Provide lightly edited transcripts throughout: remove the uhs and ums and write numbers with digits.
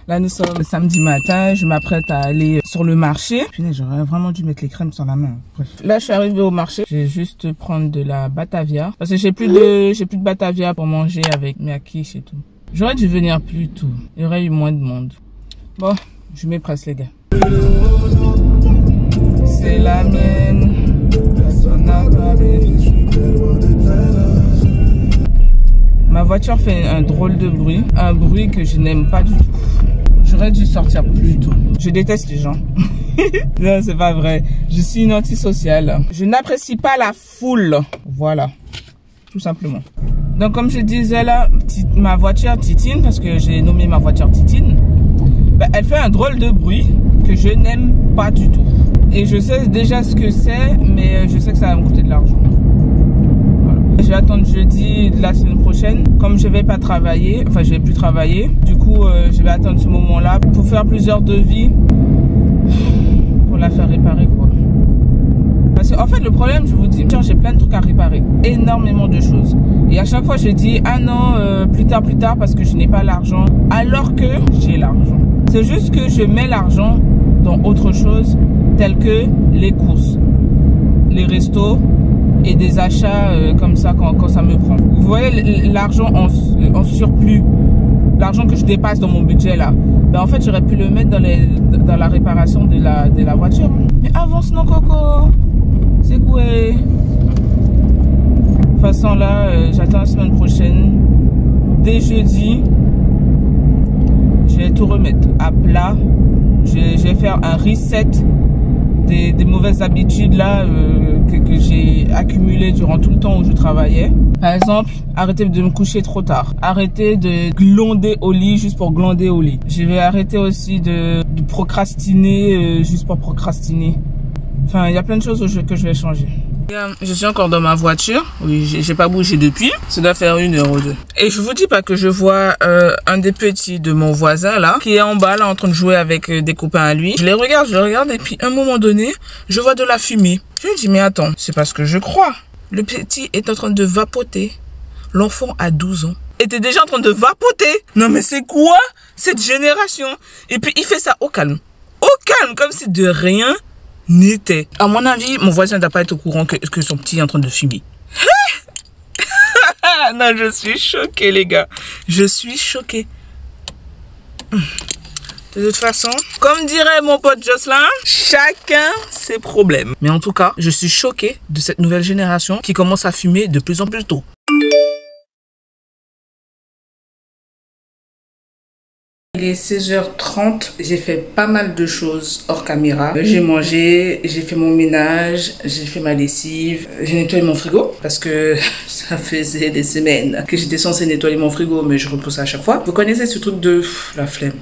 Là, nous sommes le samedi matin. Je m'apprête à aller sur le marché. Punaise, j'aurais vraiment dû mettre les crèmes sur la main. Bref. Là, je suis arrivée au marché. Je vais juste prendre de la Batavia. Parce que j'ai plus de Batavia pour manger avec mes quiches et tout. J'aurais dû venir plus tôt. Il y aurait eu moins de monde. Bon, je m'épresse, les gars. C'est la mienne. Personne n'a parlé. Ma voiture fait un drôle de bruit. Un bruit que je n'aime pas du tout. J'aurais dû sortir plus tôt. Je déteste les gens. Non, c'est pas vrai. Je suis une antisociale. Je n'apprécie pas la foule. Voilà. Tout simplement. Donc, comme je disais là, ma voiture Titine, parce que j'ai nommé ma voiture Titine, ben, elle fait un drôle de bruit que je n'aime pas du tout. Et je sais déjà ce que c'est, mais je sais que ça va me coûter de l'argent. Je vais attendre jeudi de la semaine prochaine. Comme je vais pas travailler, enfin je vais plus travailler, du coup je vais attendre ce moment-là pour faire plusieurs devis pour la faire réparer quoi. Parce qu'en fait le problème, je vous dis, j'ai plein de trucs à réparer, énormément de choses. Et à chaque fois je dis ah non plus tard parce que je n'ai pas l'argent, alors que j'ai l'argent. C'est juste que je mets l'argent dans autre chose, tel que les courses, les restos. Et des achats comme ça quand ça me prend. Vous voyez l'argent en surplus, l'argent que je dépasse dans mon budget là, ben en fait j'aurais pu le mettre dans la réparation de la voiture. Mais avance non coco, c'est quoi? De toute façon là, j'attends la semaine prochaine. Dès jeudi, je vais tout remettre à plat. Je vais faire un reset des mauvaises habitudes là que j'ai accumulées durant tout le temps où je travaillais. Par exemple, arrêter de me coucher trop tard. Arrêter de glander au lit juste pour glander au lit. Je vais arrêter aussi de procrastiner juste pour procrastiner. Enfin, il y a plein de choses que je vais changer. Je suis encore dans ma voiture. Oui, j'ai pas bougé depuis. Ça doit faire 1 heure ou 2. Et je vous dis pas que je vois un des petits de mon voisin là, qui est en bas là en train de jouer avec des copains à lui. Je le regarde et puis à un moment donné, je vois de la fumée. Je me dis mais attends, c'est pas ce que je crois. Le petit est en train de vapoter. L'enfant a 12 ans. Était déjà en train de vapoter. Non mais c'est quoi cette génération? Et puis il fait ça au calme. Au calme, comme si de rien n'était. À mon avis, mon voisin ne doit pas être au courant que son petit est en train de fumer. Non, je suis choquée, les gars. Je suis choquée. De toute façon, comme dirait mon pote Jocelyn, chacun ses problèmes. Mais en tout cas, je suis choquée de cette nouvelle génération qui commence à fumer de plus en plus tôt. Il est 16h30, j'ai fait pas mal de choses hors caméra. J'ai mangé, j'ai fait mon ménage, j'ai fait ma lessive, j'ai nettoyé mon frigo parce que ça faisait des semaines que j'étais censée nettoyer mon frigo mais je repousse à chaque fois. Vous connaissez ce truc de la flemme?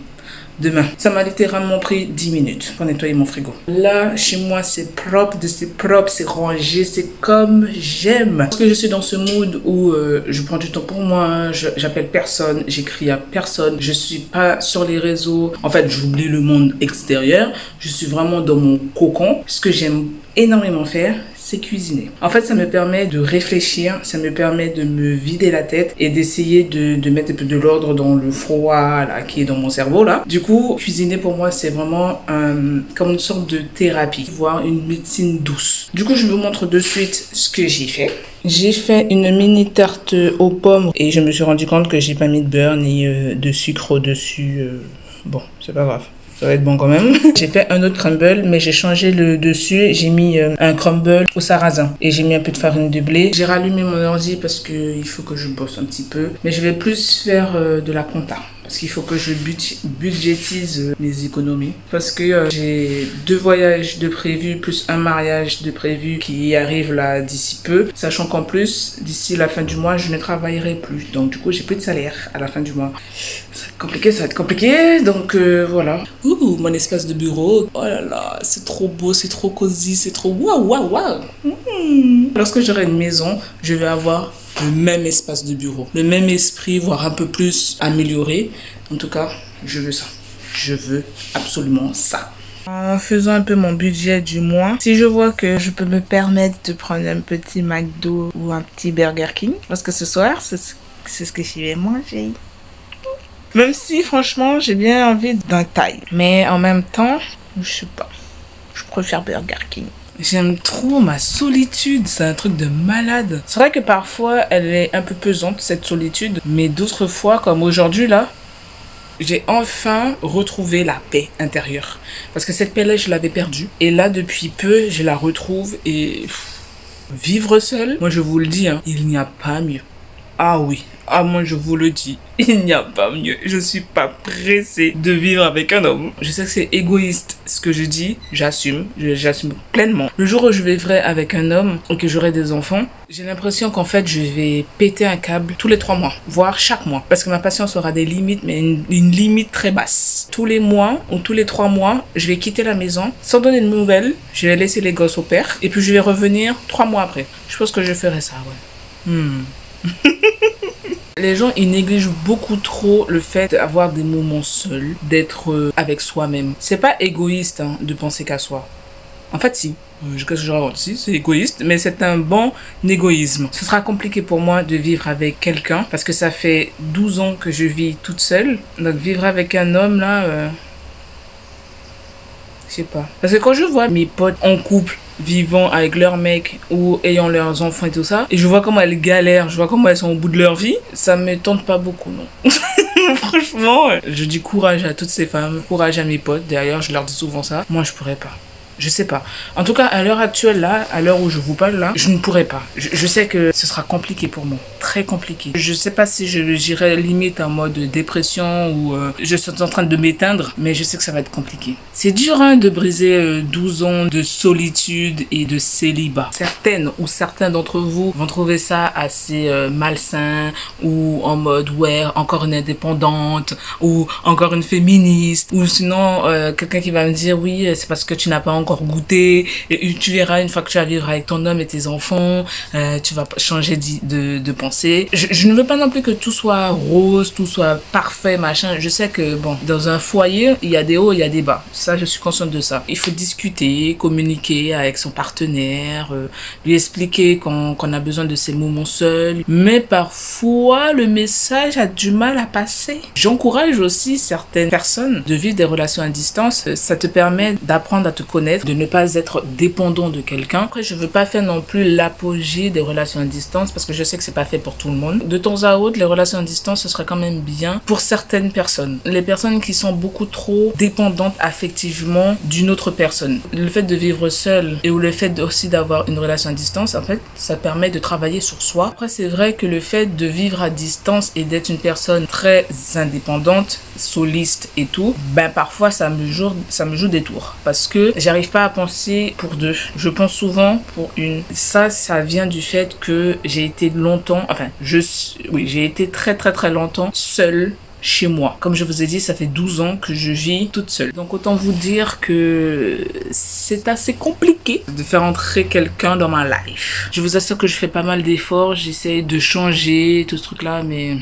Demain, ça m'a littéralement pris 10 minutes pour nettoyer mon frigo. Là, chez moi, c'est propre, c'est rangé, c'est comme j'aime. Parce que je suis dans ce mood où je prends du temps pour moi, j'appelle personne, j'écris à personne, je suis pas sur les réseaux. En fait, j'oublie le monde extérieur. Je suis vraiment dans mon cocon. Ce que j'aime énormément faire, c'est cuisiner. En fait, ça me permet de réfléchir, ça me permet de me vider la tête et d'essayer de mettre un peu de l'ordre dans le froid là, qui est dans mon cerveau là. Du coup, cuisiner pour moi, c'est vraiment comme une sorte de thérapie, voire une médecine douce. Du coup, je vous montre de suite ce que j'ai fait. J'ai fait une mini tarte aux pommes et je me suis rendu compte que j'ai pas mis de beurre ni de sucre au-dessus. Bon, c'est pas grave. Ça va être bon quand même. J'ai fait un autre crumble, mais j'ai changé le dessus. J'ai mis un crumble au sarrasin. Et j'ai mis un peu de farine de blé. J'ai rallumé mon ordi parce qu'il faut que je bosse un petit peu. Mais je vais plus faire de la compta. Parce qu'il faut que je budgétise mes économies. Parce que j'ai 2 voyages de prévus, plus un mariage de prévu qui arrive là d'ici peu. Sachant qu'en plus, d'ici la fin du mois, je ne travaillerai plus. Donc du coup, j'ai plus de salaire à la fin du mois. Ça va être compliqué. Donc voilà. Ouh, mon espace de bureau. Oh là là, c'est trop beau, c'est trop cosy, c'est trop waouh. Lorsque j'aurai une maison, je vais avoir le même espace de bureau, le même esprit, voire un peu plus amélioré. En tout cas, je veux ça. Je veux absolument ça. En faisant un peu mon budget du mois, si je vois que je peux me permettre de prendre un petit McDo ou un petit Burger King, parce que ce soir, c'est ce que je vais manger. Même si, franchement, j'ai bien envie d'un Thaï. Mais en même temps, je sais pas. Je préfère Burger King. J'aime trop ma solitude, c'est un truc de malade. C'est vrai que parfois, elle est un peu pesante, cette solitude. Mais d'autres fois, comme aujourd'hui, là, j'ai enfin retrouvé la paix intérieure. Parce que cette paix-là, je l'avais perdue. Et là, depuis peu, je la retrouve. Et vivre seul, moi, je vous le dis, hein, il n'y a pas mieux. Ah oui, ah moi je vous le dis, il n'y a pas mieux. Je suis pas pressée de vivre avec un homme. Je sais que c'est égoïste ce que je dis, j'assume pleinement. Le jour où je vivrai avec un homme et que j'aurai des enfants, j'ai l'impression qu'en fait je vais péter un câble tous les 3 mois, voire chaque mois. Parce que ma patience aura des limites, mais une limite très basse. Tous les mois ou tous les 3 mois, je vais quitter la maison sans donner de nouvelles. Je vais laisser les gosses au père et puis je vais revenir 3 mois après. Je pense que je ferai ça, ouais. Les gens, ils négligent beaucoup trop le fait d'avoir des moments seuls, d'être avec soi-même. C'est pas égoïste hein, de penser qu'à soi. En fait, si. Qu'est-ce que je raconte ici? C'est égoïste, mais c'est un bon égoïsme. Ce sera compliqué pour moi de vivre avec quelqu'un parce que ça fait 12 ans que je vis toute seule. Donc vivre avec un homme, là, je sais pas. Parce que quand je vois mes potes en couple, vivant avec leurs mecs ou ayant leurs enfants et tout ça, et je vois comment elles galèrent, je vois comment elles sont au bout de leur vie, ça me tente pas beaucoup, non. Franchement, je dis courage à toutes ces femmes, courage à mes potes, d'ailleurs je leur dis souvent ça, moi je pourrais pas. Je sais pas. En tout cas, à l'heure actuelle, là, à l'heure où je vous parle, là, je ne pourrais pas. Je sais que ce sera compliqué pour moi. Très compliqué. Je sais pas si j'irai limite en mode dépression ou je suis en train de m'éteindre, mais je sais que ça va être compliqué. C'est dur, hein, de briser 12 ans de solitude et de célibat. Certaines ou certains d'entre vous vont trouver ça assez malsain ou en mode, ouais, encore une indépendante ou encore une féministe ou sinon quelqu'un qui va me dire, oui, c'est parce que tu n'as pas encore goûté et tu verras une fois que tu vas vivre avec ton homme et tes enfants, tu vas changer de pensée. Je ne veux pas non plus que tout soit rose, tout soit parfait, machin. Je sais que, bon, dans un foyer, il y a des hauts, il y a des bas. Ça, je suis consciente de ça. Il faut discuter, communiquer avec son partenaire, lui expliquer qu'on a besoin de ces moments seuls. Mais parfois, le message a du mal à passer. J'encourage aussi certaines personnes de vivre des relations à distance. Ça te permet d'apprendre à te connaître, de ne pas être dépendant de quelqu'un. Après, je veux pas faire non plus l'apogée des relations à distance parce que je sais que c'est pas fait pour tout le monde. De temps à autre, les relations à distance, ce serait quand même bien pour certaines personnes. Les personnes qui sont beaucoup trop dépendantes affectivement d'une autre personne. Le fait de vivre seul et ou le fait aussi d'avoir une relation à distance, en fait, ça permet de travailler sur soi. Après, c'est vrai que le fait de vivre à distance et d'être une personne très indépendante, soliste et tout, ben parfois ça me joue des tours parce que j'arrive pas à penser pour deux. Je pense souvent pour une. Ça vient du fait que j'ai été longtemps, enfin, j'ai été très longtemps seule chez moi. Comme je vous ai dit, ça fait 12 ans que je vis toute seule. Donc autant vous dire que c'est assez compliqué de faire entrer quelqu'un dans ma life. Je vous assure que je fais pas mal d'efforts, j'essaie de changer tout ce truc-là, mais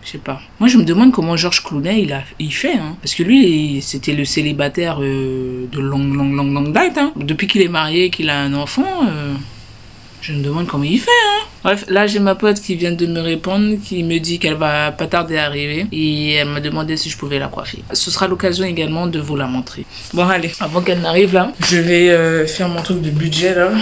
je sais pas. Moi, je me demande comment Georges Clooney, il fait, hein. Parce que lui, c'était le célibataire de longue date, hein. Depuis qu'il est marié, qu'il a un enfant, je me demande comment il fait, hein. Bref, là, j'ai ma pote qui vient de me répondre, qui me dit qu'elle va pas tarder à arriver. Et elle m'a demandé si je pouvais la coiffer. Ce sera l'occasion également de vous la montrer. Bon, allez, avant qu'elle n'arrive, là, je vais faire mon truc de budget, là.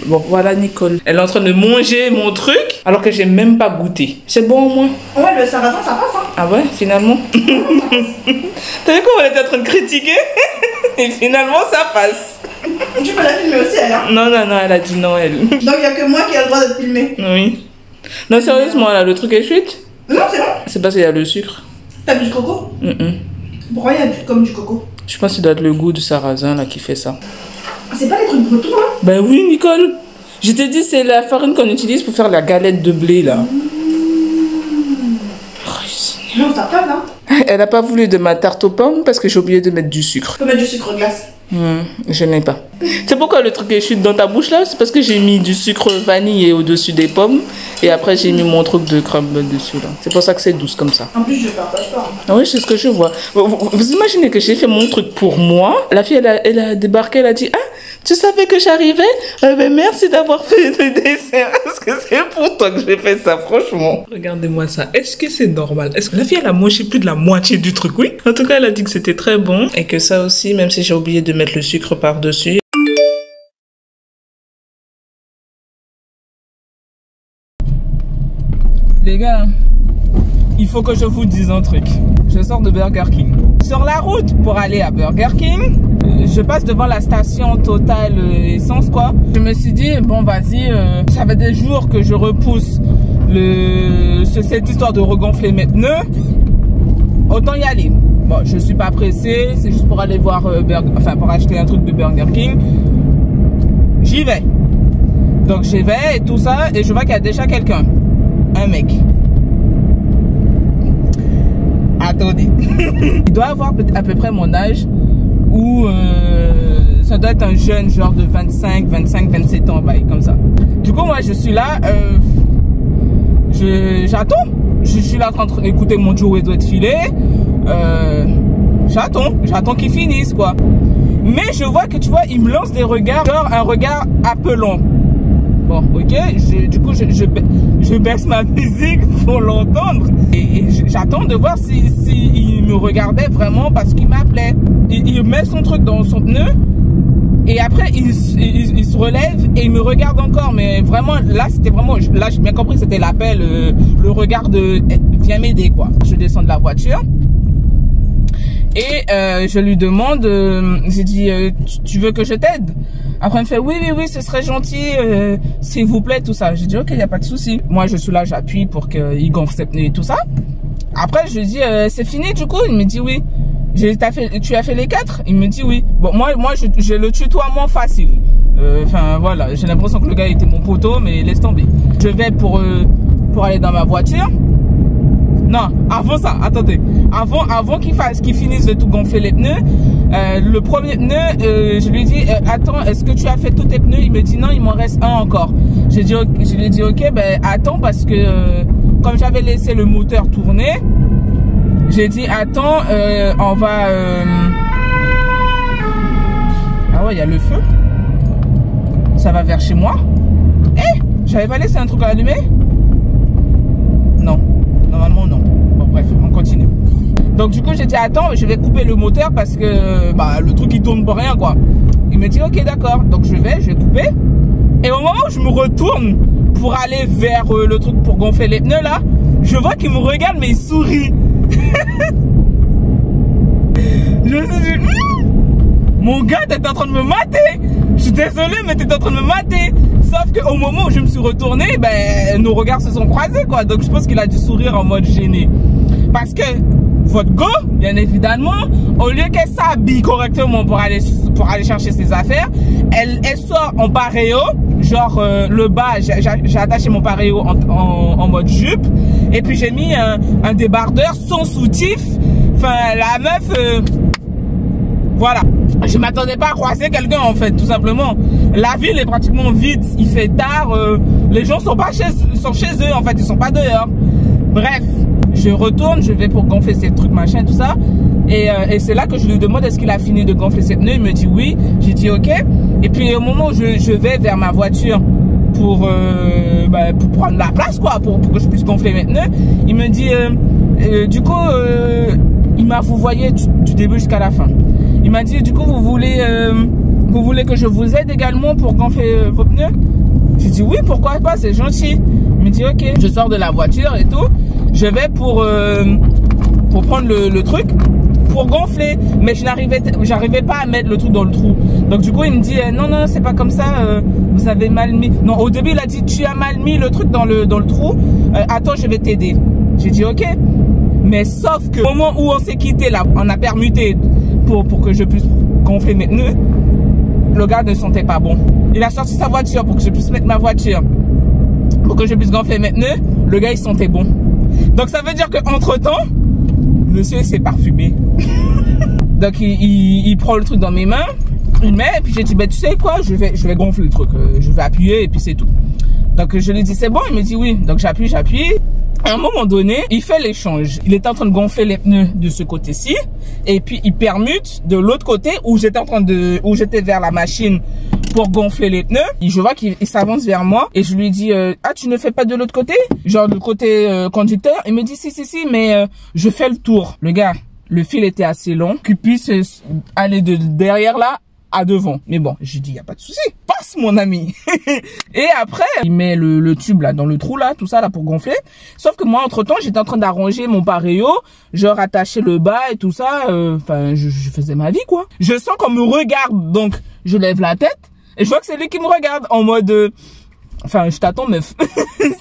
Bon, voilà Nicole. Elle est en train de manger mon truc alors que j'ai même pas goûté. C'est bon au moins? Ouais, le sarrasin, ça passe, hein. Ah ouais, finalement. T'as vu comment elle était en train de critiquer? Et finalement, ça passe. Tu peux la filmer aussi, elle, hein? Non, elle a dit non, elle. Donc, il n'y a que moi qui a le droit de te filmer. Oui. Non, sérieusement, là, le truc est cuit? Non, c'est bon. C'est parce qu'il y a le sucre. T'as du coco? Pourquoi il y a comme du coco? Je pense que ça doit être le goût du sarrasin, là, qui fait ça. C'est pas les trucs bretons, hein? Ben oui, Nicole. Je t'ai dit, c'est la farine qu'on utilise pour faire la galette de blé, là. Non, ça passe, hein? Elle a pas voulu de ma tarte aux pommes parce que j'ai oublié de mettre du sucre. Tu peux mettre du sucre glace. Je n'ai pas. C'est pourquoi le truc est chute dans ta bouche là? C'est parce que j'ai mis du sucre vanillé au-dessus des pommes et après j'ai mis mon truc de crumble dessus là. C'est pour ça que c'est douce comme ça. En plus, je partage pas. Ah oui, c'est ce que je vois. Vous imaginez que j'ai fait mon truc pour moi. La fille, elle a débarqué, elle a dit: ah, Tu savais que j'arrivais? Ben merci d'avoir fait le dessert. Est-ce que c'est pour toi que j'ai fait ça, franchement? Regardez-moi ça. Est-ce que c'est normal? Est-ce que la fille, elle a mangé plus de la moitié du truc? Oui. En tout cas, elle a dit que c'était très bon. Et que ça aussi, même si j'ai oublié de mettre le sucre par-dessus. Les gars, il faut que je vous dise un truc. Je sors de Burger King. Sur la route pour aller à Burger King, je passe devant la station Total Essence quoi. Je me suis dit bon vas-y, ça fait des jours que je repousse cette histoire de regonfler mes pneus. Autant y aller. Bon, je suis pas pressé, c'est juste pour aller voir pour acheter un truc de Burger King. J'y vais. Donc j'y vais et tout ça et je vois qu'il y a déjà quelqu'un. Un mec. Attendez. Il doit avoir à peu près mon âge ou ça doit être un jeune genre de 25, 27 ans, bah, comme ça. Du coup, moi, je suis là, j'attends. Je suis là en train d'écouter mon Joe doit être filé. J'attends qu'il finisse, quoi. Mais je vois que, tu vois, il me lance des regards, genre un regard appelant. Bon, ok, du coup, je baisse ma musique pour l'entendre. Et j'attends de voir si me regardait vraiment parce qu'il m'appelait. Il met son truc dans son pneu. Et après, il se relève et il me regarde encore. Mais vraiment, là, c'était vraiment... Là, j'ai bien compris, c'était l'appel, le regard de... Viens m'aider, quoi. Je descends de la voiture. Et je lui demande, j'ai dit, tu veux que je t'aide? Après, il me fait, oui, ce serait gentil, s'il vous plaît, tout ça. J'ai dit, ok, il n'y a pas de souci. Moi, je suis là, j'appuie pour qu'il gonfle ses pneus et tout ça. Après, je lui dis, c'est fini, du coup? Il me dit, oui. Tu as fait les 4? Il me dit, oui. Bon, moi j'ai le tutoiement facile. Enfin, voilà, j'ai l'impression que le gars était mon poteau, mais laisse tomber. Je vais pour aller dans ma voiture. Non, avant ça, attendez. Avant qu'il finisse de tout gonfler les pneus, le premier pneu, je lui dis, attends, est-ce que tu as fait tous tes pneus? Il me dit non, il m'en reste un encore. Je lui ai dit, ok, ben attends, parce que comme j'avais laissé le moteur tourner, j'ai dit, attends, on va... Ah ouais, il y a le feu. Ça va vers chez moi. Eh, j'avais pas laissé un truc à allumer? Non. Normalement non. Bon bref, on continue. Donc du coup j'ai dit attends, je vais couper le moteur parce que bah, le truc il tourne pour rien quoi. Il me dit ok d'accord. Donc je vais couper. Et au moment où je me retourne pour aller vers le truc pour gonfler les pneus là, je vois qu'il me regarde mais il sourit. Je me suis dit mon gars t'es en train de me mater. Je suis désolé mais t'es en train de me mater. Sauf qu'au moment où je me suis retourné, ben, nos regards se sont croisés, quoi. Donc, je pense qu'il a dû sourire en mode gêné. Parce que votre go, bien évidemment, au lieu qu'elle s'habille correctement pour aller chercher ses affaires, elle sort en paréo, genre le bas, j'ai attaché mon paréo en mode jupe. Et puis, j'ai mis un débardeur sans soutif. Enfin, la meuf... voilà. Je m'attendais pas à croiser quelqu'un en fait, tout simplement. La ville est pratiquement vide, il fait tard, les gens sont chez eux en fait, ils sont pas dehors. Bref, je retourne, je vais pour gonfler ces trucs machin tout ça. Et c'est là que je lui demande est-ce qu'il a fini de gonfler ses pneus. Il me dit oui, j'ai dit ok. Et puis au moment où je vais vers ma voiture pour prendre la place quoi, pour que je puisse gonfler mes pneus, il me dit du coup il m'a vouvoyé du début jusqu'à la fin. Il m'a dit, du coup, vous voulez que je vous aide également pour gonfler vos pneus? J'ai dit, oui, pourquoi pas, c'est gentil. Il me dit, ok. Je sors de la voiture et tout. Je vais pour prendre le truc, pour gonfler. Mais j'arrivais pas à mettre le truc dans le trou. Donc, du coup, il me dit, non, c'est pas comme ça, vous avez mal mis. Non, au début, il a dit, tu as mal mis le truc dans le trou. Attends, je vais t'aider. J'ai dit, ok. Mais sauf que au moment où on s'est quitté là, on a permuté pour que je puisse gonfler mes pneus, le gars ne sentait pas bon. Il a sorti sa voiture pour que je puisse mettre ma voiture, pour que je puisse gonfler mes pneus, le gars il sentait bon. Donc ça veut dire qu'entre temps, monsieur s'est parfumé. Donc il prend le truc dans mes mains, il met, et puis j'ai dit, ben tu sais quoi, je vais gonfler le truc, je vais appuyer et puis c'est tout. Donc je lui dis c'est bon, il me dit oui, donc j'appuie. À un moment donné, il fait l'échange. Il était en train de gonfler les pneus de ce côté-ci. Et puis, il permute de l'autre côté où j'étais vers la machine pour gonfler les pneus. Et je vois qu'il s'avance vers moi et je lui dis ah, tu ne fais pas de l'autre côté? Genre du côté conducteur. Il me dit si, mais je fais le tour. Le gars, le fil était assez long qu'il puisse aller de derrière là à devant. Mais bon, j'ai dit, y a pas de souci. Passe, mon ami. Et après, il met le tube là, dans le trou là, tout ça là pour gonfler. Sauf que moi, entre temps, j'étais en train d'arranger mon paréo, je rattachais le bas et tout ça. Enfin, je faisais ma vie, quoi. Je sens qu'on me regarde, donc je lève la tête et je vois que c'est lui qui me regarde en mode... Enfin, je t'attends, meuf.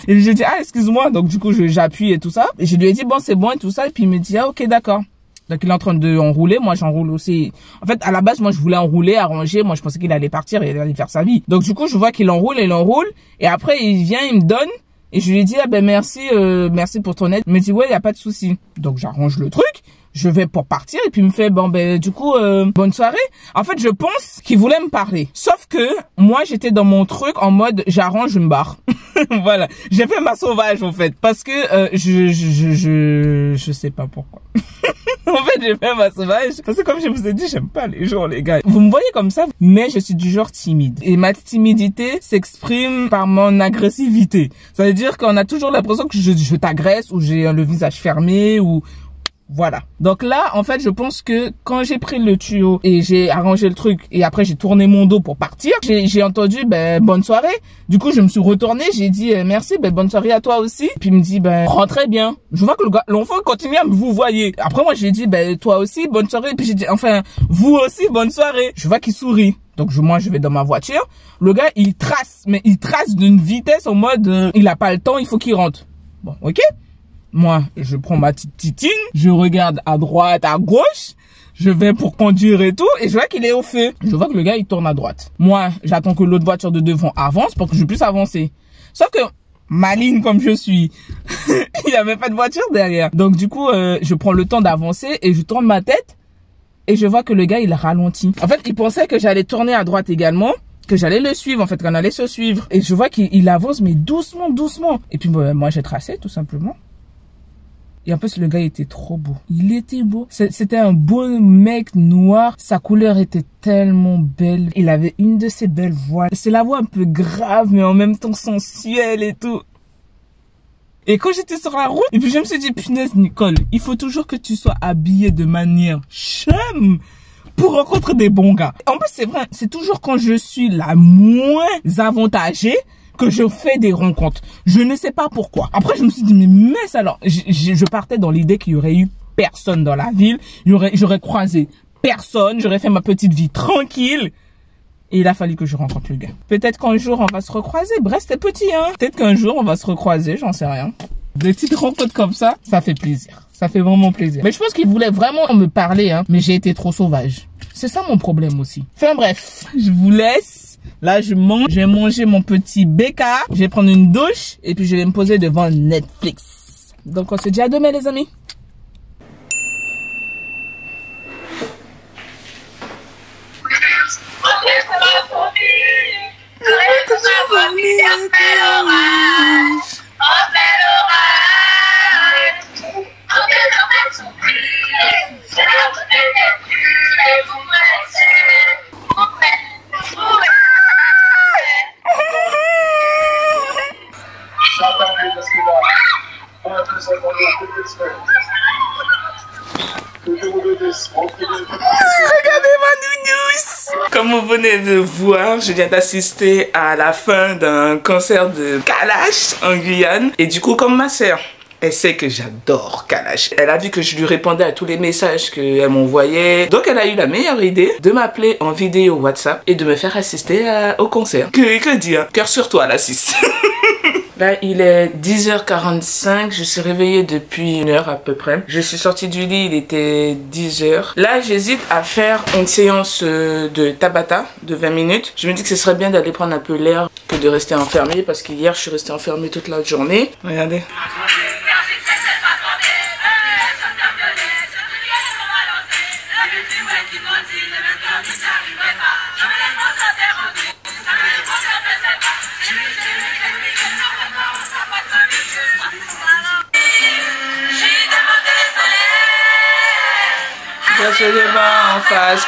Et j'ai dit, ah, excuse-moi. Donc, du coup, j'appuie et tout ça. Et je lui ai dit, bon, c'est bon et tout ça. Et puis, il me dit, ah, ok, d'accord. Donc, il est en train de enrouler. Moi, j'enroule aussi. En fait, à la base, moi, je voulais enrouler, arranger. Moi, je pensais qu'il allait partir et il allait faire sa vie. Donc, du coup, je vois qu'il enroule et il enroule. Et après, il vient, il me donne. Et je lui ai dit, ah, ben, merci pour ton aide. Il me dit, ouais, y a pas de souci. Donc, j'arrange le truc. Je vais pour partir et puis il me fait bon ben du coup bonne soirée. En fait je pense qu'il voulait me parler. Sauf que moi j'étais dans mon truc en mode j'arrange, je me barre. Voilà, j'ai fait ma sauvage en fait parce que je sais pas pourquoi. En fait j'ai fait ma sauvage parce que comme je vous ai dit j'aime pas les gens les gars. Vous me voyez comme ça mais je suis du genre timide et ma timidité s'exprime par mon agressivité. Ça veut dire qu'on a toujours l'impression que je t'agresse ou j'ai le visage fermé ou voilà. Donc là, en fait, je pense que quand j'ai pris le tuyau et j'ai arrangé le truc et après j'ai tourné mon dos pour partir, j'ai entendu ben bonne soirée. Du coup, je me suis retournée, j'ai dit merci, ben bonne soirée à toi aussi. Puis il me dit ben rentrez bien. Je vois que l'enfant continue à me vous voyez. Après moi, j'ai dit ben toi aussi bonne soirée. Puis j'ai dit enfin vous aussi bonne soirée. Je vois qu'il sourit. Donc moi je vais dans ma voiture. Le gars il trace, mais il trace d'une vitesse en mode il a pas le temps, il faut qu'il rentre. Bon, ok. Moi, je prends ma petite titine, je regarde à droite, à gauche, je vais pour conduire et tout, et je vois qu'il est au feu. Je vois que le gars, il tourne à droite. Moi, j'attends que l'autre voiture de devant avance pour que je puisse avancer. Sauf que, maligne comme je suis, il n'y avait pas de voiture derrière. Donc du coup, je prends le temps d'avancer et je tourne ma tête et je vois que le gars, il ralentit. En fait, il pensait que j'allais tourner à droite également, que j'allais le suivre, en fait, qu'on allait se suivre. Et je vois qu'il avance, mais doucement, doucement. Et puis, moi, j'ai tracé, tout simplement. Et en plus, le gars était trop beau. Il était beau. C'était un beau mec noir. Sa couleur était tellement belle. Il avait une de ses belles voix. C'est la voix un peu grave, mais en même temps sensuelle et tout. Et quand j'étais sur la route, et puis je me suis dit, punaise, Nicole, il faut toujours que tu sois habillée de manière chum pour rencontrer des bons gars. En plus, c'est vrai, c'est toujours quand je suis la moins avantagée que je fais des rencontres. Je ne sais pas pourquoi. Après, je me suis dit, mais alors, je partais dans l'idée qu'il y aurait eu personne dans la ville. J'aurais croisé personne. J'aurais fait ma petite vie tranquille. Et il a fallu que je rencontre le gars. Peut-être qu'un jour, on va se recroiser. Bref, c'était petit, hein. Peut-être qu'un jour, on va se recroiser. J'en sais rien. Des petites rencontres comme ça fait plaisir. Ça fait vraiment plaisir. Mais je pense qu'il voulait vraiment me parler, hein. Mais j'ai été trop sauvage. C'est ça mon problème aussi. Enfin bref, je vous laisse. Là, je mange. Je vais manger mon petit BK. Je vais prendre une douche. Et puis, je vais me poser devant Netflix. Donc, on se dit à demain, les amis. Regardez ma nounousse. Comme vous venez de voir, je viens d'assister à la fin d'un concert de Kalash en Guyane. Et du coup, comme ma sœur, elle sait que j'adore Kalash. Elle a vu que je lui répondais à tous les messages qu'elle m'envoyait. Donc elle a eu la meilleure idée de m'appeler en vidéo WhatsApp et de me faire assister au concert. Que dire, cœur sur toi la 6. Là, il est 10h45. Je suis réveillée depuis 1h à peu près. Je suis sortie du lit, il était 10h. Là, j'hésite à faire une séance de Tabata de 20 minutes. Je me dis que ce serait bien d'aller prendre un peu l'air que de rester enfermée parce qu'hier, je suis restée enfermée toute la journée. Regardez. Je le vois en face.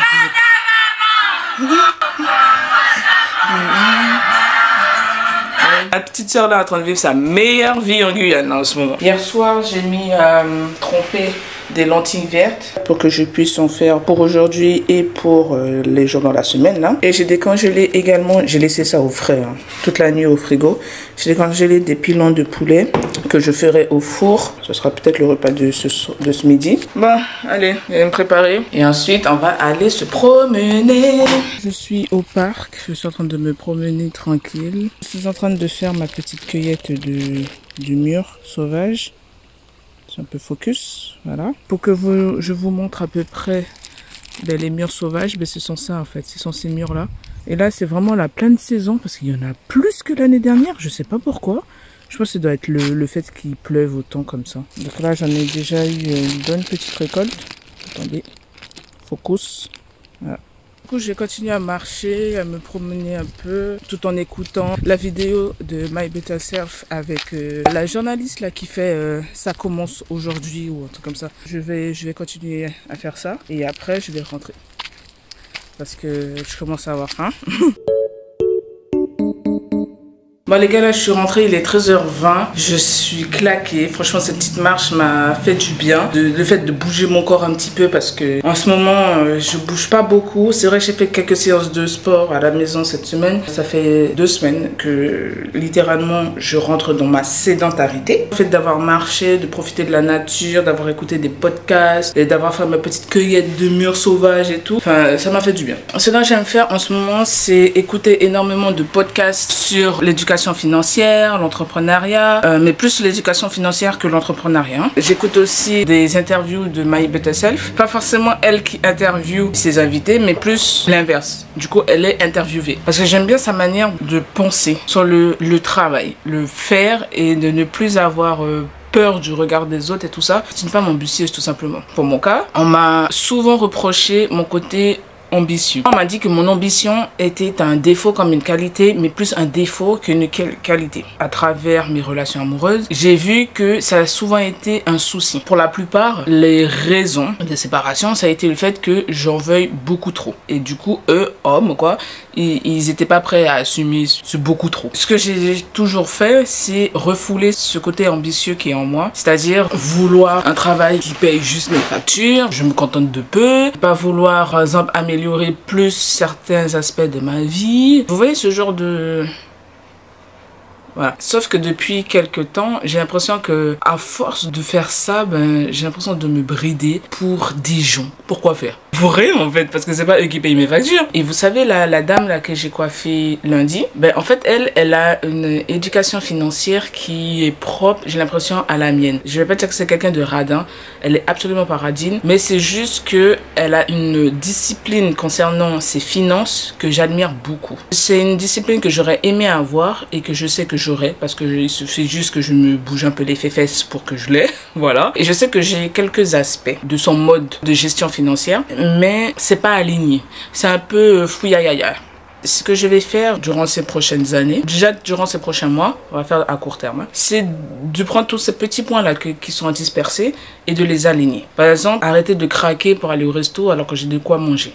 Ma petite soeur là est en train de vivre sa meilleure vie en Guyane en ce moment. Hier soir, j'ai mis tromper des lentilles vertes pour que je puisse en faire pour aujourd'hui et pour les jours dans la semaine là. Et j'ai décongelé également, j'ai laissé ça au frais toute la nuit au frigo. J'ai décongelé des pilons de poulet que je ferai au four. Ce sera peut-être le repas de ce midi. Bon, allez, je vais me préparer. Et ensuite, on va aller se promener. Je suis au parc. Je suis en train de me promener tranquille. Je suis en train de faire ma petite cueillette du mûr sauvage. C'est un peu focus, voilà. Pour que je vous montre à peu près les mûres sauvages, ce sont ça en fait. Ce sont ces mûres là. Et là, c'est vraiment la pleine saison parce qu'il y en a plus que l'année dernière. Je sais pas pourquoi. Je pense que ça doit être le fait qu'il pleuve autant comme ça. Donc là, j'en ai déjà eu une bonne petite récolte. Attendez. Focus. Voilà. Du coup, j'ai continué à marcher, à me promener un peu, tout en écoutant la vidéo de My Better Self avec la journaliste là qui fait ça commence aujourd'hui ou un truc comme ça. Je vais continuer à faire ça et après je vais rentrer parce que je commence à avoir faim. Bon les gars, là je suis rentrée, il est 13h20, je suis claquée. Franchement cette petite marche m'a fait du bien. Le fait de bouger mon corps un petit peu parce que en ce moment je bouge pas beaucoup. C'est vrai que j'ai fait quelques séances de sport à la maison cette semaine. Ça fait 2 semaines que littéralement je rentre dans ma sédentarité. Le fait d'avoir marché, de profiter de la nature, d'avoir écouté des podcasts et d'avoir fait ma petite cueillette de mûres sauvages et tout. Enfin ça m'a fait du bien. Ce que j'aime faire en ce moment c'est écouter énormément de podcasts sur l'éducation financière, l'entrepreneuriat, mais plus l'éducation financière que l'entrepreneuriat. J'écoute aussi des interviews de My Better Self. Pas forcément elle qui interviewe ses invités, mais plus l'inverse. Du coup, elle est interviewée. Parce que j'aime bien sa manière de penser sur le travail, le faire et de ne plus avoir peur du regard des autres et tout ça. C'est une femme ambitieuse tout simplement. Pour mon cas, on m'a souvent reproché mon côté ambitieux. On m'a dit que mon ambition était un défaut comme une qualité, mais plus un défaut qu'une qualité. À travers mes relations amoureuses, j'ai vu que ça a souvent été un souci. Pour la plupart, les raisons de séparation, ça a été le fait que j'en veuille beaucoup trop. Et du coup, eux, hommes, quoi, ils étaient pas prêts à assumer ce beaucoup trop. Ce que j'ai toujours fait, c'est refouler ce côté ambitieux qui est en moi. C'est-à-dire vouloir un travail qui paye juste mes factures, je me contente de peu, pas vouloir, par exemple, améliorer plus certains aspects de ma vie. Vous voyez ce genre de... Voilà. Sauf que depuis quelques temps, j'ai l'impression que à force de faire ça, j'ai l'impression de me brider pour des gens. Pourquoi faire? Pour rien en fait, parce que c'est pas eux qui payent mes factures. Et vous savez, la dame là que j'ai coiffée lundi, en fait elle a une éducation financière qui est propre, j'ai l'impression, à la mienne. Je vais pas dire que c'est quelqu'un de radin, elle est absolument pas radine, mais c'est juste que elle a une discipline concernant ses finances que j'admire beaucoup. C'est une discipline que j'aurais aimé avoir et que je sais que j'aurais, parce que il suffit juste que je me bouge un peu les fesses pour que je l'ai, voilà. Et je sais que j'ai quelques aspects de son mode de gestion financière, mais c'est pas aligné, c'est un peu fouillaillaya. Ce que je vais faire durant ces prochaines années, déjà durant ces prochains mois, on va faire à court terme, c'est de prendre tous ces petits points là qui sont dispersés et de les aligner. Par exemple, arrêter de craquer pour aller au resto alors que j'ai de quoi manger.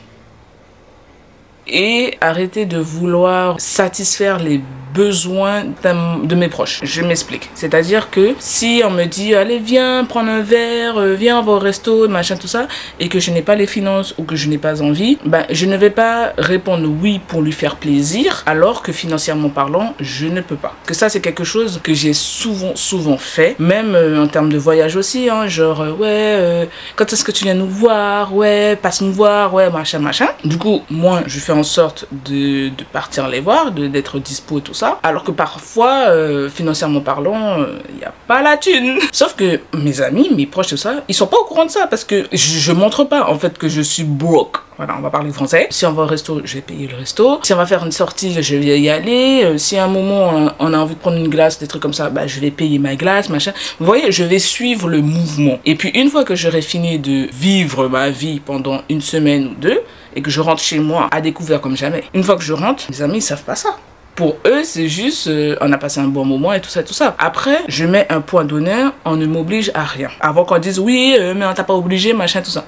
Et arrêter de vouloir satisfaire les besoins de mes proches. Je m'explique. C'est-à-dire que si on me dit allez viens prendre un verre, viens on va au resto, machin tout ça, et que je n'ai pas les finances ou que je n'ai pas envie, je ne vais pas répondre oui pour lui faire plaisir alors que financièrement parlant je ne peux pas. Que ça c'est quelque chose que j'ai souvent fait, même en termes de voyage aussi, hein, genre ouais quand est-ce que tu viens nous voir, ouais passe nous voir, ouais machin. Du coup moi je fais en sorte de partir les voir, d'être dispo et tout ça. Alors que parfois, financièrement parlant, il n'y a pas la thune. Sauf que mes amis, mes proches, tout ça, ils sont pas au courant de ça parce que je montre pas en fait que je suis broke. Voilà, on va parler français. Si on va au resto, je vais payer le resto. Si on va faire une sortie, je vais y aller. Si à un moment, on a envie de prendre une glace, des trucs comme ça, je vais payer ma glace, machin. Vous voyez, je vais suivre le mouvement. Et puis, une fois que j'aurai fini de vivre ma vie pendant une semaine ou deux, et que je rentre chez moi à découvert comme jamais, une fois que je rentre, mes amis, ils savent pas ça. Pour eux, c'est juste, on a passé un bon moment et tout ça. Après, je mets un point d'honneur, on ne m'oblige à rien. Avant qu'on dise, oui, mais on t'a pas obligé, machin, tout ça.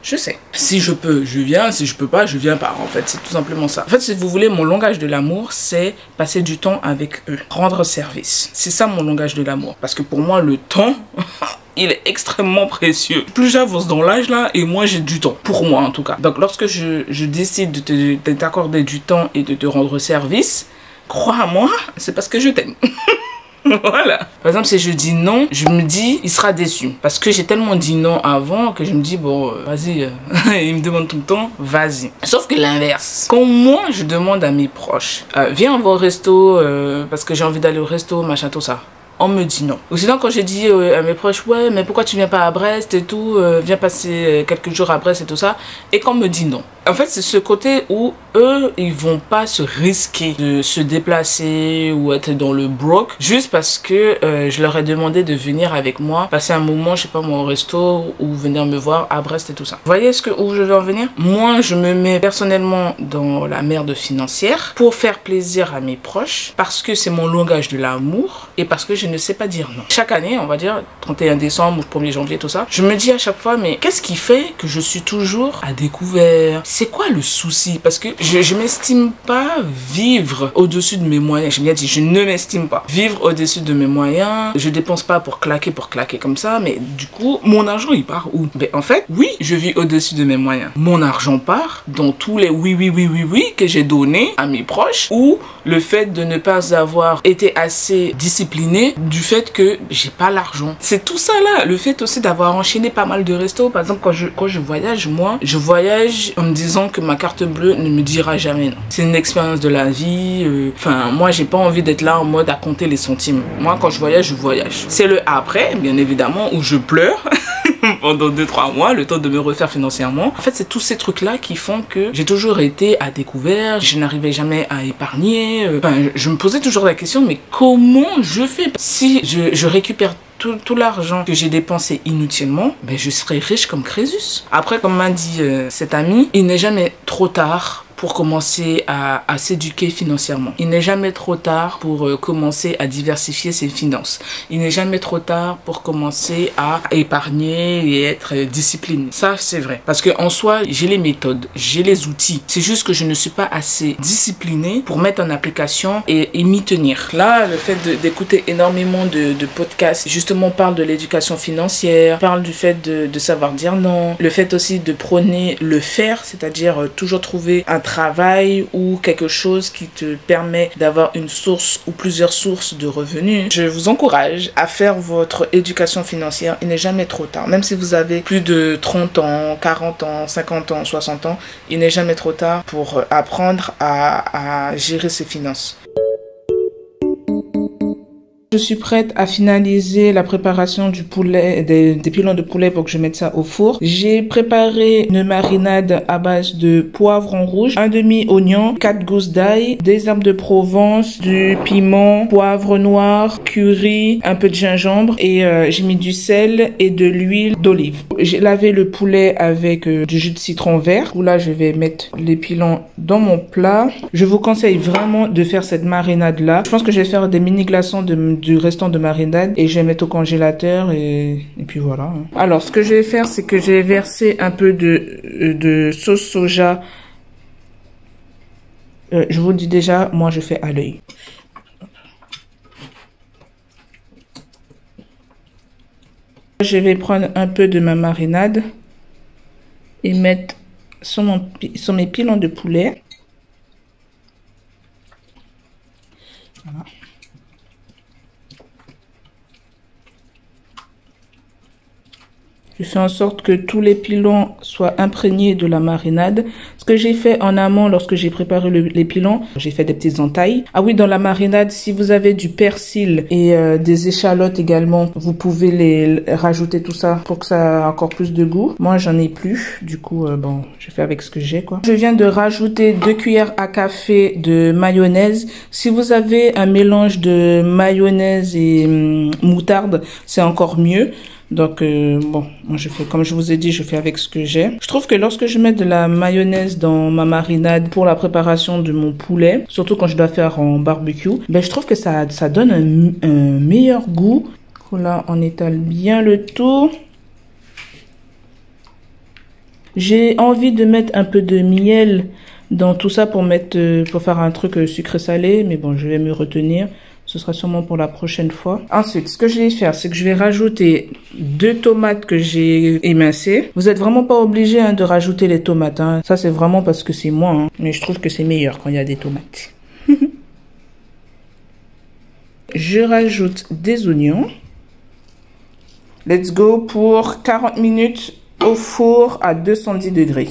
Je sais. Si je peux, je viens. Si je peux pas, je viens pas. En fait, c'est tout simplement ça. En fait, si vous voulez, mon langage de l'amour, c'est passer du temps avec eux. Rendre service. C'est ça mon langage de l'amour. Parce que pour moi, le temps... il est extrêmement précieux. Plus j'avance dans l'âge là, et moins j'ai du temps. Pour moi en tout cas. Donc lorsque je décide de t'accorder du temps et de te rendre service, crois-moi, c'est parce que je t'aime. Voilà. Par exemple, si je dis non, je me dis, il sera déçu. Parce que j'ai tellement dit non avant que je me dis, bon, vas-y, il me demande tout le temps, vas-y. Sauf que l'inverse. Quand moi, je demande à mes proches, viens, on va au resto, parce que j'ai envie d'aller au resto, machin, tout ça. On me dit non. Ou sinon, quand j'ai dit à mes proches, ouais, mais pourquoi tu viens pas à Brest et tout, viens passer quelques jours à Brest et tout ça, et qu'on me dit non. En fait, c'est ce côté où eux, ils vont pas se risquer de se déplacer ou être dans le broke juste parce que je leur ai demandé de venir avec moi, passer un moment, je sais pas moi, au resto ou venir me voir à Brest et tout ça. Vous voyez où je veux en venir? Moi, je me mets personnellement dans la merde financière pour faire plaisir à mes proches parce que c'est mon langage de l'amour et parce que je ne sais pas dire non. Chaque année, on va dire 31 décembre ou 1er janvier, tout ça, je me dis à chaque fois, mais qu'est-ce qui fait que je suis toujours à découvert? C'est quoi le souci? Parce que je m'estime pas vivre au-dessus de mes moyens. Je me dis, je ne m'estime pas vivre au-dessus de mes moyens. Je dépense pas pour claquer comme ça. Mais du coup, mon argent, il part où? Ben, en fait, oui, je vis au-dessus de mes moyens. Mon argent part dans tous les oui que j'ai donné à mes proches ou le fait de ne pas avoir été assez discipliné du fait que j'ai pas l'argent. C'est tout ça là. Le fait aussi d'avoir enchaîné pas mal de restos. Par exemple, quand je voyage, moi, je voyage en me disant que ma carte bleue ne me dira jamais non. C'est une expérience de la vie. Enfin, moi, j'ai pas envie d'être là en mode à compter les centimes. Moi, quand je voyage. C'est le après, bien évidemment, où je pleure pendant 2-3 mois, le temps de me refaire financièrement. En fait, c'est tous ces trucs-là qui font que j'ai toujours été à découvert. Je n'arrivais jamais à épargner. Enfin, je me posais toujours la question, mais comment je fais? Si je récupère tout l'argent que j'ai dépensé inutilement, ben je serai riche comme Crésus. Après, comme m'a dit cet ami, il n'est jamais trop tard pour commencer à s'éduquer financièrement. Il n'est jamais trop tard pour commencer à diversifier ses finances. Il n'est jamais trop tard pour commencer à épargner et être discipliné. Ça, c'est vrai. Parce que en soi, j'ai les méthodes, j'ai les outils. C'est juste que je ne suis pas assez disciplinée pour mettre en application et m'y tenir. Là, le fait d'écouter énormément de podcasts, justement, parle de l'éducation financière, parle du fait de savoir dire non, le fait aussi de prôner le faire, c'est-à-dire toujours trouver un travail ou quelque chose qui te permet d'avoir une source ou plusieurs sources de revenus. Je vous encourage à faire votre éducation financière. Il n'est jamais trop tard. Même si vous avez plus de 30 ans, 40 ans, 50 ans, 60 ans, il n'est jamais trop tard pour apprendre à gérer ses finances. Je suis prête à finaliser la préparation du poulet, des pilons de poulet pour que je mette ça au four. J'ai préparé une marinade à base de poivron rouge, un demi-oignon, 4 gousses d'ail, des herbes de Provence, du piment, poivre noir, curry, un peu de gingembre et j'ai mis du sel et de l'huile d'olive. J'ai lavé le poulet avec du jus de citron vert. Là, je vais mettre les pilons dans mon plat. Je vous conseille vraiment de faire cette marinade là. Je pense que je vais faire des mini glaçons du restant de marinade et je vais mettre au congélateur et puis voilà. Alors ce que je vais faire, c'est que je vais verser un peu de sauce soja. Je vous le dis déjà, moi je fais à l'œil. Je vais prendre un peu de ma marinade et mettre sur mes pilons de poulet. Voilà. Je fais en sorte que tous les pilons soient imprégnés de la marinade. Ce que j'ai fait en amont lorsque j'ai préparé les pilons, j'ai fait des petites entailles. Ah oui, dans la marinade, si vous avez du persil et des échalotes également, vous pouvez les rajouter tout ça pour que ça ait encore plus de goût. Moi, j'en ai plus. Du coup, bon, je fais avec ce que j'ai, quoi. Je viens de rajouter 2 cuillères à café de mayonnaise. Si vous avez un mélange de mayonnaise et moutarde, c'est encore mieux. Donc, bon, moi je fais, comme je vous ai dit, je fais avec ce que j'ai. Je trouve que lorsque je mets de la mayonnaise dans ma marinade pour la préparation de mon poulet, surtout quand je dois faire en barbecue, ben je trouve que ça donne un meilleur goût. Là, on étale bien le tout. J'ai envie de mettre un peu de miel dans tout ça pour pour faire un truc sucré-salé, mais bon, je vais me retenir. Ce sera sûrement pour la prochaine fois. Ensuite, ce que je vais faire, c'est que je vais rajouter 2 tomates que j'ai émincées. Vous êtes vraiment pas obligé de rajouter les tomates. Hein. Ça, c'est vraiment parce que c'est moi. Hein. Mais je trouve que c'est meilleur quand il y a des tomates. Je rajoute des oignons. Let's go pour 40 minutes au four à 210 degrés.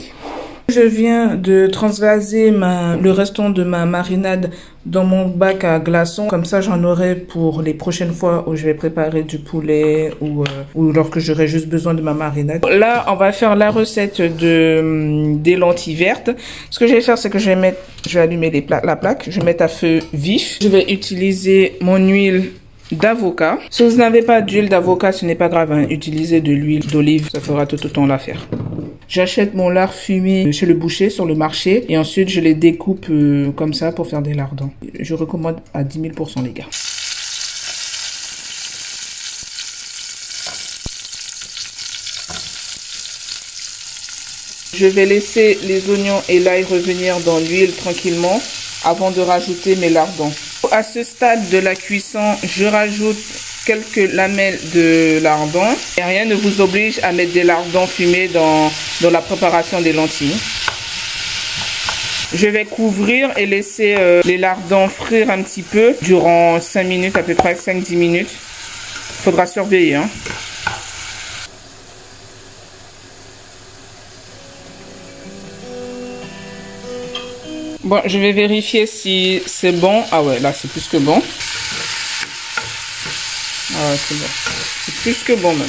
Je viens de transvaser le restant de ma marinade dans mon bac à glaçons. Comme ça, j'en aurai pour les prochaines fois où je vais préparer du poulet ou lorsque j'aurai juste besoin de ma marinade. Là, on va faire la recette des lentilles vertes. Ce que je vais faire, c'est que je vais allumer la plaque. Je vais mettre à feu vif. Je vais utiliser mon huile d'avocat. Si vous n'avez pas d'huile d'avocat, ce n'est pas grave. Hein. Utilisez de l'huile d'olive, ça fera tout autant l'affaire. J'achète mon lard fumé chez le boucher sur le marché et ensuite je les découpe comme ça pour faire des lardons. Je recommande à 10 000 % les gars. Je vais laisser les oignons et l'ail revenir dans l'huile tranquillement avant de rajouter mes lardons. À ce stade de la cuisson, je rajoute quelques lamelles de lardons. Et rien ne vous oblige à mettre des lardons fumés dans la préparation des lentilles. Je vais couvrir et laisser les lardons frire un petit peu durant 5 minutes, à peu près 5-10 minutes. Il faudra surveiller. Hein. Bon, je vais vérifier si c'est bon. Ah ouais, là c'est plus que bon. Ah ouais, c'est bon. C'est plus que bon même.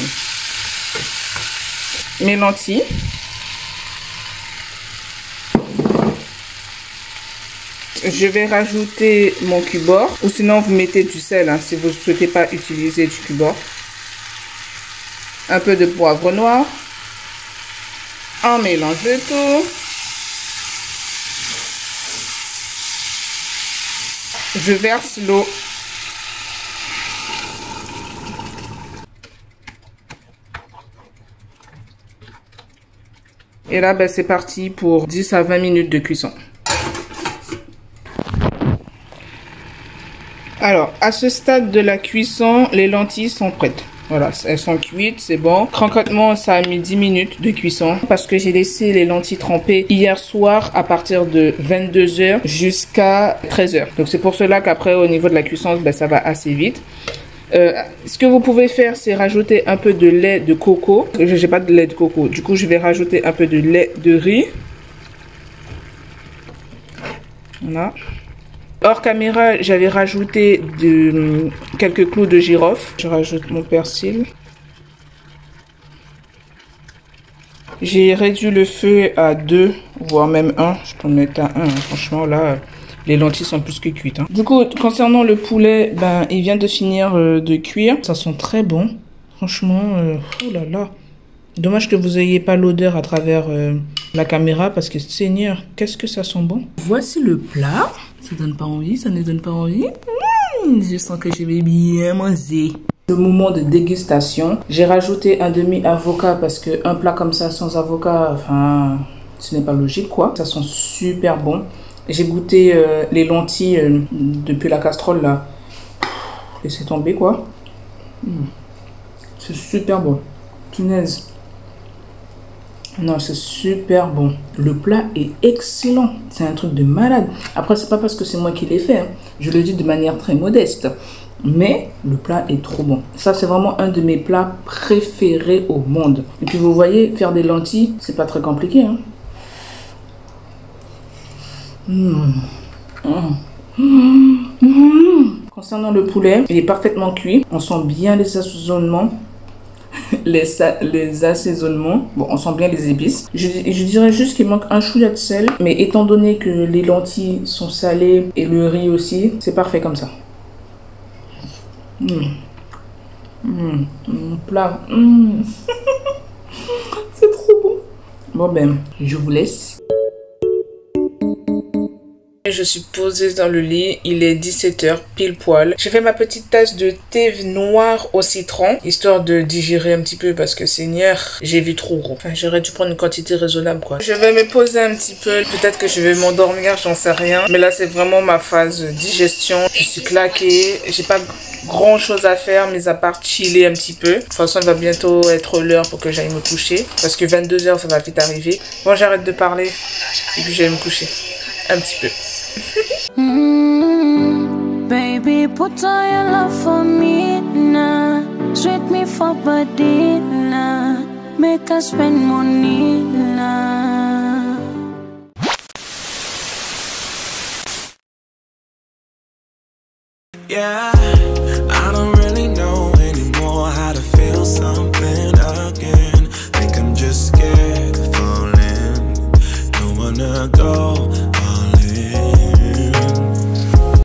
Mes lentilles. Je vais rajouter mon cubord. Ou sinon vous mettez du sel hein, si vous ne souhaitez pas utiliser du cubord. Un peu de poivre noir. On mélange le tout. Je verse l'eau. Et là, ben, c'est parti pour 10 à 20 minutes de cuisson. Alors, à ce stade de la cuisson, les lentilles sont prêtes. Voilà, elles sont cuites, c'est bon. Concrètement, ça a mis 10 minutes de cuisson parce que j'ai laissé les lentilles tremper hier soir à partir de 22 h jusqu'à 13 h. Donc, c'est pour cela qu'après, au niveau de la cuisson, ben, ça va assez vite. Ce que vous pouvez faire, c'est rajouter un peu de lait de coco. Je n'ai pas de lait de coco. Du coup, je vais rajouter un peu de lait de riz. Voilà. Hors caméra, j'avais rajouté quelques clous de girofle. Je rajoute mon persil. J'ai réduit le feu à 2, voire même 1. Je peux mettre à 1. Hein. Franchement, là, les lentilles sont plus que cuites. Hein. Du coup, concernant le poulet, ben, il vient de finir de cuire. Ça sent très bon. Franchement, oh là là. Dommage que vous n'ayez pas l'odeur à travers la caméra parce que, Seigneur, qu'est-ce que ça sent bon. Voici le plat. Ça donne pas envie, ça ne donne pas envie. Je sens que je vais bien manger. Le moment de dégustation, j'ai rajouté un demi-avocat parce qu'un plat comme ça sans avocat, enfin, ce n'est pas logique quoi. Ça sent super bon. J'ai goûté les lentilles depuis la casserole là. Laissez tomber quoi. C'est super bon. Punaise. Non, c'est super bon. Le plat est excellent. C'est un truc de malade. Après, c'est pas parce que c'est moi qui l'ai fait. Hein. Je le dis de manière très modeste. Mais le plat est trop bon. Ça, c'est vraiment un de mes plats préférés au monde. Et puis, vous voyez, faire des lentilles, c'est pas très compliqué. Hein. Concernant le poulet, il est parfaitement cuit. On sent bien les assaisonnements. Les assaisonnements, bon, on sent bien les épices. Je dirais juste qu'il manque un chouïa de sel, mais étant donné que les lentilles sont salées et le riz aussi, c'est parfait comme ça. Mon plat, c'est trop bon. Bon ben, je vous laisse. je suis posée dans le lit. Il est 17h pile poil. J'ai fait ma petite tasse de thé noir au citron, histoire de digérer un petit peu parce que Seigneur, j'ai vu trop gros. Enfin, j'aurais dû prendre une quantité raisonnable quoi. Je vais me poser un petit peu. Peut-être que je vais m'endormir, j'en sais rien. Mais là, c'est vraiment ma phase digestion. Je suis claquée. J'ai pas grand chose à faire, mais à part chiller un petit peu. De toute façon, il va bientôt être l'heure pour que j'aille me coucher. Parce que 22h, ça va vite arriver. Bon, j'arrête de parler. Et puis, j'aille me coucher. Un petit peu. Baby, put on your love for me now. Sweet me for body now. Make us spend money now. Yeah, I don't really know anymore how to feel something again. Think I'm just scared of falling. Don't wanna go